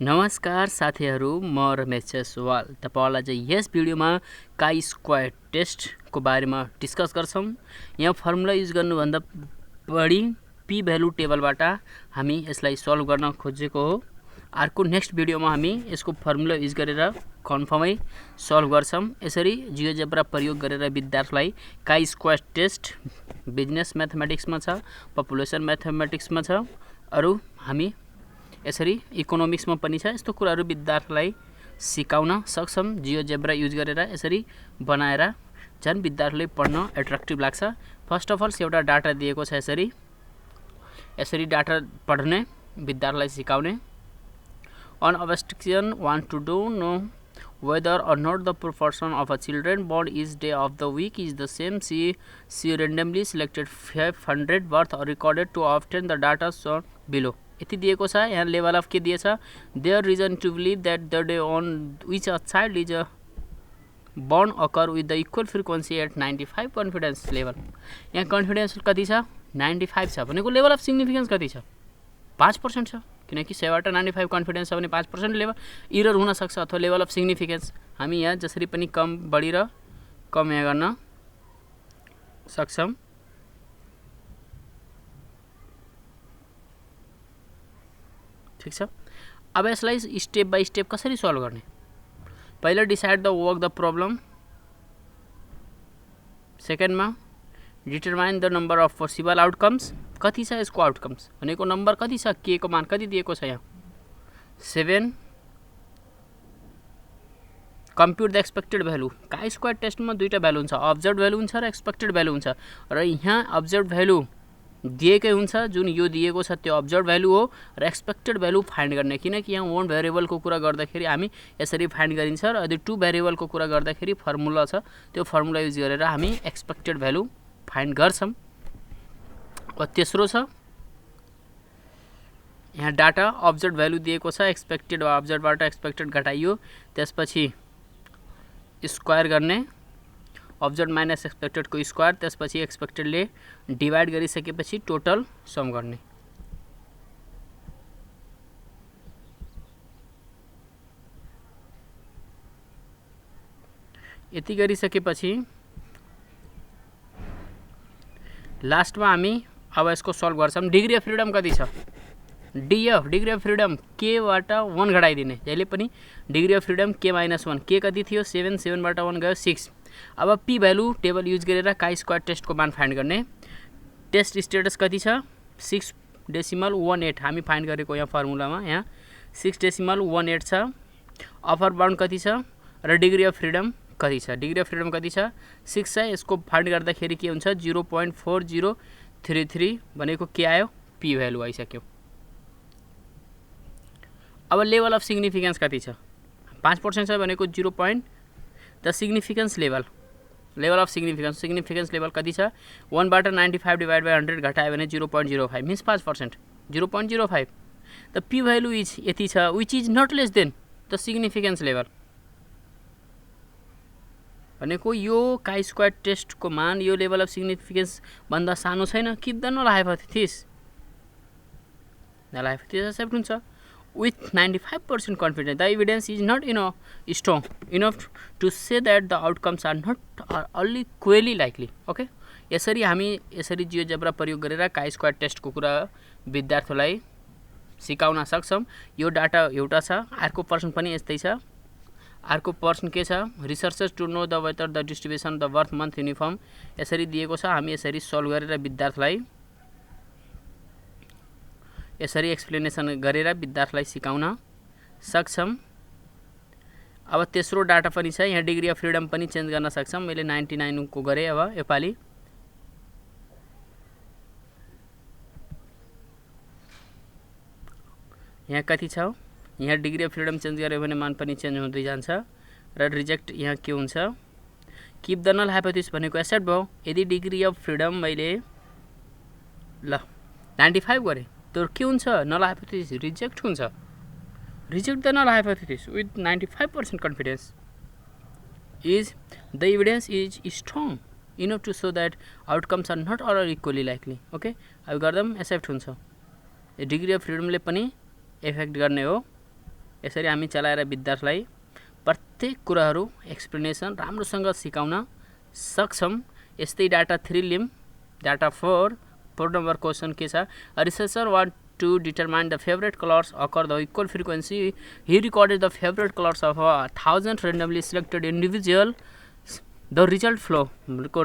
नमस्कार साथीहरू, म रमेश जयसवाल तपाईहरुलाई चाहिँ यस भिडियोमा काई स्क्वायर टेस्टको बारेमा डिस्कस गर्छौं। यहाँ फर्मुला युज गर्नुभन्दा बढी पी भ्यालु टेबलबाट हामी यसलाई सल्भ गर्न खोजेको हो। अर्को नेक्स्ट भिडियोमा हामी यसको फर्मुला युज गरेर कन्फर्मै सल्भ गर्छौं। यसरी जियोजेब्रा प्रयोग गरेर विद्यार्थीलाई काई स्क्वायर टेस्ट बिजनेस म्याथमेटिक्समा छ, पपुलेसन म्याथमेटिक्समा छ, अरु हामी यसरी इकोनोमिक्समा पनि छ। यस्तो कुराहरु विद्यार्थीलाई सिकाउन सक्छौं। जियोजेब्रा युज गरेर यसरी बनाएर झन् विद्यार्थीले पढ्न एट्र्याक्टिभ लाग्छ। फर्स्ट अफ अल एउटा डाटा दिएको छ, यसरी डाटा पढ्ने विद्यार्थीलाई सिकाउने। An obstetrician want to know whether or not the proportion of a children born each day of the week is the same. She randomly selected 500 births recorded to obtain the data shown below. यति दिएको छ। यहाँ level of के दिएछ? There reason to believe that the day on which a child is born occur with the equal frequency at 95 confidence level. यहाँ confidence कति छ? 95 छ। भनेको लेभल अफ सिग्निफिकेन्स कति छ? 5% छ। किनकि 100 बाट 95 कन्फिडेन्स छ भने 5% लेभल इरर हुन सक्छ अथवा लेभल अफ सिग्निफिकेन्स हामी यहाँ जसरी पनि कम बढी र कम यहाँ गर्न सक्छौं। ठीक छ। अब यसलाई स्टेप बाइ स्टेप कसरी सल्भ गर्ने? पहिला decide the work the problem, सेकेन्डमा determine the number of possible outcomes. कति छ यसको आउटकम्स भनेको नम्बर कति छ, के को मान कति दिएको छ यहाँ 7। Compute the expected value. Chi square टेस्टमा दुईटा भ्यालु हुन्छ, अब्जर्भ भ्यालु हुन्छ र एक्सपेक्टेड भ्यालु हुन्छ। र यहाँ अब्जर्भ भ्यालु दिएकै हुन्छ, जुन यो दिएको छ त्यो अब्जर्भ भ्यालु हो, र एक्सपेक्टेड भ्यालु फाइन्ड गर्ने। किनकि यहाँ वन भेरिएबलको कुरा गर्दाखेरि हामी यसरी फाइन्ड गरिन्छ, र यदि टु भेरिएबलको कुरा गर्दाखेरि फर्मुला छ, त्यो फर्मुला युज गरेर हामी एक्सपेक्टेड भ्यालु फाइन्ड गर्छौं। र तेस्रो छ यहाँ डाटा अब्जर्भ भ्यालु दिएको छ, एक्सपेक्टेड वा अब्जर्भबाट एक्सपेक्टेड घटाइयो, त्यसपछि स्क्वायर गर्ने, अब्जर्भ माइनस एक्सपेक्टेड को स्क्वायर, त्यसपछि एक्सपेक्टेडले डिवाइड गरिसकेपछि टोटल सम गर्ने। यति गरिसकेपछि लास्टमा हामी अब यसको सल्भ गर्छौं। डिग्री अफ फ्रिडम कति छ? डीएफ डिग्री अफ फ्रिडम के बाट 1 घटाइदिने, जहिले पनि डिग्री अफ फ्रिडम के माइनस 1। के कति थियो? 7, 7 बाट 1 गयो 6। अब पी भ्यालु टेबल युज गरेर काई स्क्वायर टेस्टको मान फाइन्ड गर्ने। टेस्ट स्टेटस कति छ? 6.18 हामी फाइन्ड गरेको यहाँ फर्मुलामा, यहाँ 6.18 छ। अपर बाउन्ड कति छ र डिग्री अफ फ्रिडम कति छ? डिग्री अफ फ्रिडम कति छ? 6 छ। यसको फाइन्ड गर्दाखेरि के हुन्छ? 0.4033 भनेको के आयो? पी भ्यालु आइसक्यो। अब लेभल अफ सिग्निफिकेन्स कति छ? 5% छ भनेको 0. The significance level of significance level कति छ? 1 बाट 95 डिवाइड बाइ 100 घटायो भने 0.05 means 5%, 0.05। The P value is यति छ, which is not less than the significance level. भनेको यो काई स्क्वायर टेस्टको मान यो लेभल अफ सिग्निफिकेन्स भन्दा सानो छैन। Keep the null hypothesis accept हुन्छ। With 95% confidence, the evidence is not strong enough to say that the outcomes are equally likely. Okay, यसरी हामी यसरी जियोजेब्रा प्रयोग गरेर काई स्क्वायर टेस्टको कुरा विद्यार्थीलाई सिकाउन सक्छौं। यो डाटा एउटा छ, अर्को पर्सन पनि यस्तै छ। अर्को पर्सन के छ? Researchers to know the whether the distribution the birth month uniform यसरी दिएको छ। हामी यसरी सल्भ गरेर विद्यार्थीलाई यसरी एक्सप्लेनेसन गरेर विद्यार्थीलाई सिकाउन सक्छौं। अब तेस्रो डाटा पनि छ, यहाँ डिग्री अफ फ्रिडम पनि चेन्ज गर्न सक्छौं। मैले 99 को गरे। अब योपाली यहाँ कति छ? यहाँ डिग्री अफ फ्रिडम चेन्ज गर्यो भने मान पनि चेन्ज हुँदै जान्छ। र रिजेक्ट यहाँ के हुन्छ? किप द नल हाइपोथेसिस भनेको एक्सेप्ट भयो। यदि डिग्री अफ फ्रिडम मैले 95 गरे तो के हुन्छ? नल हाइपोथेसिस रिजेक्ट हुन्छ। Reject the null hypothesis with 95% confidence is the evidence is strong enough to so that outcomes are not all equally likely. Okay, अब गर्दा एक्सेप्ट हुन्छ। डिग्री अफ फ्रिडमले पनि इफेक्ट गर्ने हो। यसरी हामी चलाएर विद्यार्थीलाई प्रत्येक कुराहरू एक्सप्लेनेसन राम्रोसँग सिकाउन सक्छौं। यस्तै डाटा 3 लिम। डाटा 4 नम्बर क्वेशन के छ, researcher want to determine the favorite colors occur the equal frequency. He recorded the favorite colors of 1000 randomly selected individual. The result flow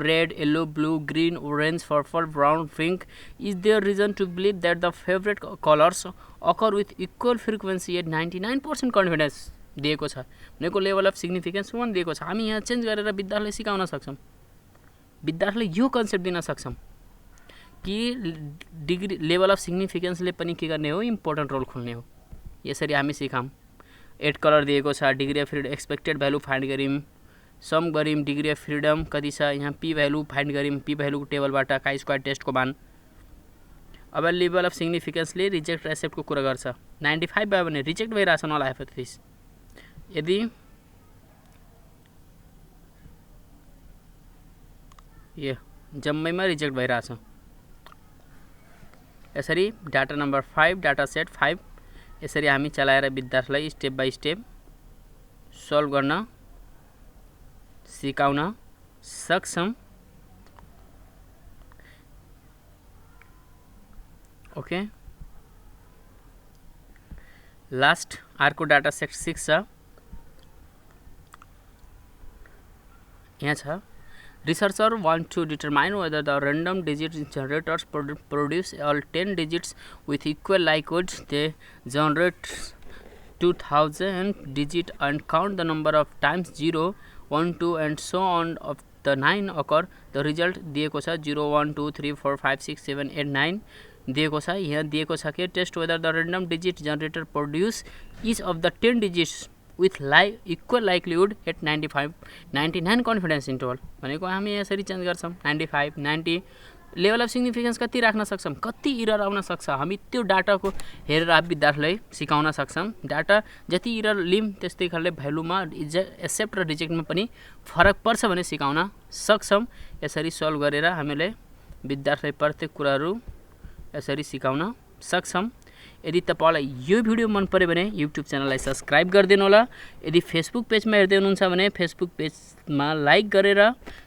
red, yellow, blue, green, orange, purple, brown, pink. Is there reason to believe that the favorite colors occur with equal frequency at 99% confidence? दिएको छ भनेको level of significance 1 दिएको छ। हामी यहाँ change गरेर विद्यार्थीलाई सिकाउन सक्छौं, विद्यार्थीलाई यो कन्सेप्ट दिन सक्छौं कि डिग्री लेभल अफ सिग्निफिकेन्सले पनि के गर्ने हो, इम्पोर्टेन्ट रोल खेल्ने हो। यसरी हामी सिकाम। 8 कलर दिएको छ, degree of freedom expected value find गरिम, सम गरिम, डिग्री अफ फ्रिडम कति छ, यहाँ पी भ्यालु फाइन्ड गरिम, पी भ्यालुको टेबलबाट काई स्क्वायर टेस्टको मान। अब लेभल अफ सिग्निफिकेन्सले रिजेक्ट एक्सेप्टको कुरा गर्छ। 95 भयो भने रिजेक्ट भइरहेछ नल हाइपोथेसिस। यदि यो जम्मैमा रिजेक्ट भइरहेछ। यसरी डाटा नम्बर 5 डाटा सेट 5 यसरी हामी चलाएर विद्यार्थीलाई स्टेप बाइ स्टेप सल्भ गर्न सिकाउन सक्छौं। ओके, लास्ट अर्को डाटा सेट 6 छ। यहाँ छ, researcher want to determine whether the random digit generators produce all 10 digits with equal likelihoods. They generate 2000 digit and count the number of times 0, 1, 2 and so on of the 9 occur. The result दिएको छ 0, 1, 2, 3, 4, 5, 6, 7, 8, 9 दिएको छ। यहाँ दिएको छ कि test whether the random digit generator produce each of the 10 digits with equal likelihood at 99 confidence interval। भनेको हामी यसरी चेन्ज गर्छौं। 95 90 लेभल अफ सिग्निफिकेन्स कति राख्न सक्छौं, कति इरर आउन सक्छ, हामी त्यो डाटाको हेरेर विद्यार्थीलाई सिकाउन सक्छौं। डाटा जति इरर लिम त्यस्तै खालले भ्यालुमा एक्सेप्ट र रिजेक्टमा पनि फरक पर्छ भने सिकाउन सक्छौं। यसरी सल्भ गरेर हामीले विद्यार्थीलाई प्रत्येक कुराहरू यसरी सिकाउन सक्छौं। यदि तपाईलाई यो भिडियो मन पर्यो भने युट्युब च्यानललाई सब्स्क्राइब गरिदिनु होला। यदि फेसबुक पेजमा हेर्दै हुनुहुन्छ भने फेसबुक पेजमा लाइक गरेर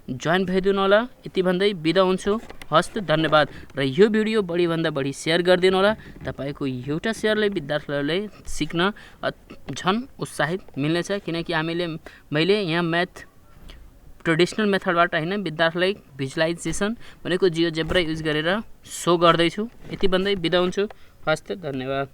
जोइन भइदिनु होला। यति भन्दै बिदा हुन्छु। हस्त धन्यवाद। र यो भिडियो बढी भन्दा बढी शेयर गरिदिनु होला। तपाईको एउटा शेयरले विद्यार्थीहरूले सिक्न झन् उत्साहित मिल्नेछ, किनकि मैले यहाँ म्याथ ट्रेडिसनल मेथडबाट हैन विद्यार्थीलाई भिजुअलाइजेसन भनेको जियोजेब्रा युज गरेर शो गर्दै छु। यति भन्दै बिदा हुन्छु। हस्त धन्यवाद।